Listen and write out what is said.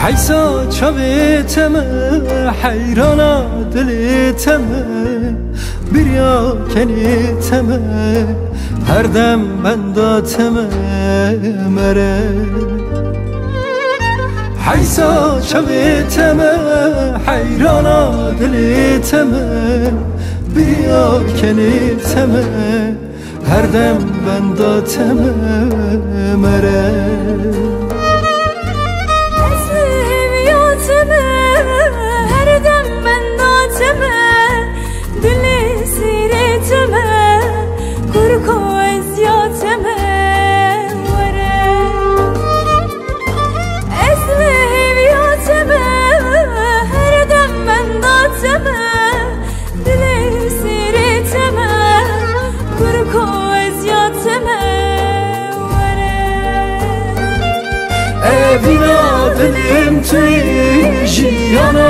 حیسا چاویتم حیرانا دلیتم بریا کنیتم هر دم بنداتم مره حیسا چاویتم حیرانا دلیتم بریا کنیتم هر دم بنداتم مره هر دم بنداتمه دلی سیرتمه کرک و ازیاتمه وره اسم هیویاتمه هر دم بنداتمه دلی سیرتمه کرک و ازیاتمه وره اینا دلیم توی جیانا